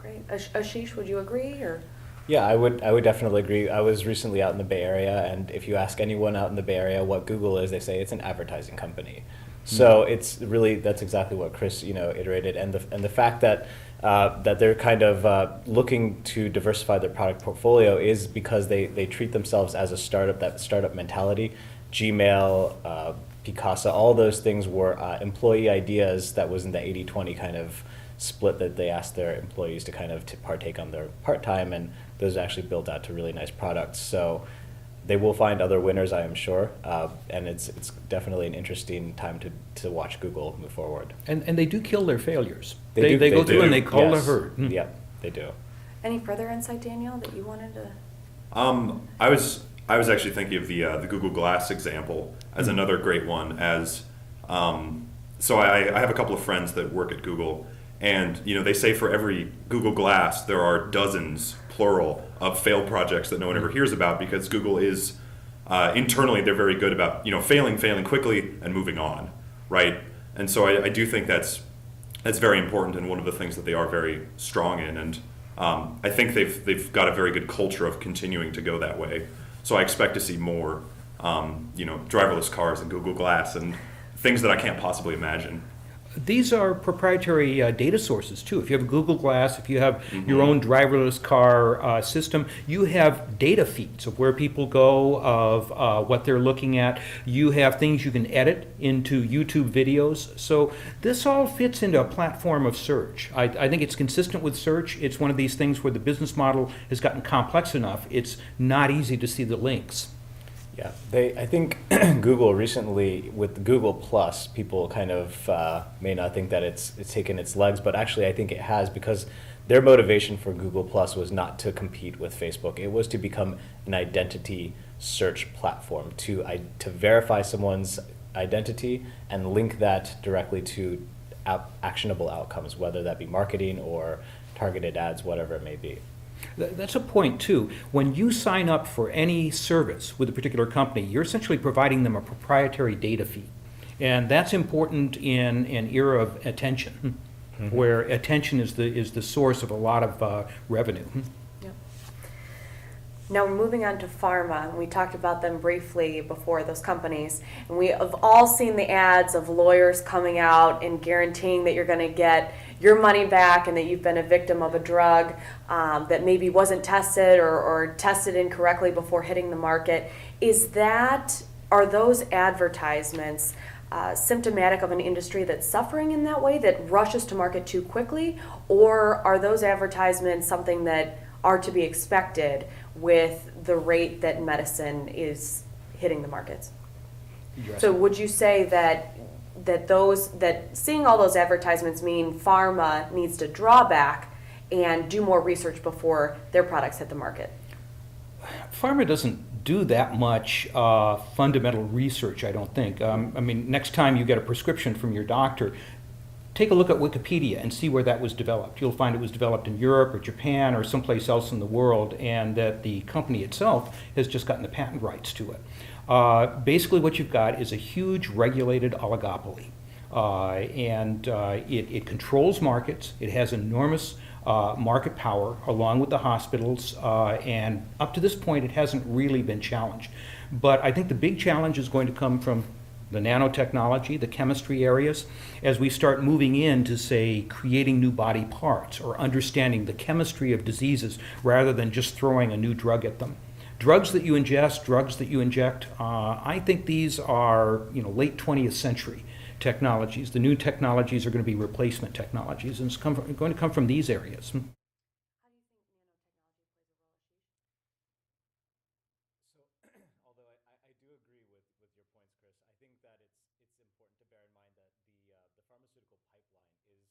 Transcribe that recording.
Great. Ashish, would you agree, or? Yeah, I would definitely agree. I was recently out in the Bay Area, and if you ask anyone out in the Bay Area what Google is, they say it's an advertising company. So it's really, that's exactly what Chris, iterated, and the fact that that they're kind of looking to diversify their product portfolio is because they treat themselves as a startup. That startup mentality, Gmail, Picasa, all those things were employee ideas that was in the 80-20 kind of split that they asked their employees to kind of partake on their part-time, and those actually built out to really nice products. So they will find other winners, I am sure, and it's definitely an interesting time to watch Google move forward. And they do kill their failures. They do- They go they through do, and they call the yes. herd. Yeah, they do. Any further insight, Daniel, that you wanted to? I was actually thinking of the Google Glass example as another great one. So I have a couple of friends that work at Google, and they say for every Google Glass there are dozens, plural, of failed projects that no one ever hears about, because Google is internally they're very good about failing quickly and moving on, right? And so I do think that's very important, and one of the things that they are very strong in, and I think they've got a very good culture of continuing to go that way. So I expect to see more driverless cars and Google Glass and things that I can't possibly imagine. These are proprietary data sources too. If you have a Google Glass, if you have your own driverless car system, you have data feeds of where people go, of what they're looking at. You have things you can edit into YouTube videos. So this all fits into a platform of search. I think it's consistent with search. It's one of these things where the business model has gotten complex enough, it's not easy to see the links. Yeah, I think Google recently with Google Plus, people kind of may not think that it's taken its legs, but actually I think it has, because their motivation for Google Plus was not to compete with Facebook. It was to become an identity search platform to verify someone's identity and link that directly to actionable outcomes, whether that be marketing or targeted ads, whatever it may be. That's a point too. When you sign up for any service with a particular company, you're essentially providing them a proprietary data feed. And that's important in an era of attention, where attention is the source of a lot of revenue. Yep. Now we're moving on to pharma, and we talked about them briefly before, those companies. And we have all seen the ads of lawyers coming out and guaranteeing that you're going to get your money back and that you've been a victim of a drug that maybe wasn't tested or tested incorrectly before hitting the market. Are those advertisements symptomatic of an industry that's suffering in that way, that rushes to market too quickly? Or are those advertisements something that are to be expected with the rate that medicine is hitting the markets? Yes. So would you say that seeing all those advertisements mean pharma needs to draw back and do more research before their products hit the market? Pharma doesn't do that much fundamental research, I don't think. Next time you get a prescription from your doctor, take a look at Wikipedia and see where that was developed. You'll find it was developed in Europe or Japan or someplace else in the world, and that the company itself has just gotten the patent rights to it. Basically what you've got is a huge regulated oligopoly. It controls markets. It has enormous market power along with the hospitals, and up to this point it hasn't really been challenged. But I think the big challenge is going to come from the nanotechnology, the chemistry areas, as we start moving into, say, creating new body parts or understanding the chemistry of diseases rather than just throwing a new drug at them. Drugs that you ingest, drugs that you inject, I think these are late 20th century technologies. The new technologies are going to be replacement technologies, and it's going to come from these areas. Although I do agree with your points, Chris, I think that it's important to bear in mind that the pharmaceutical pipeline is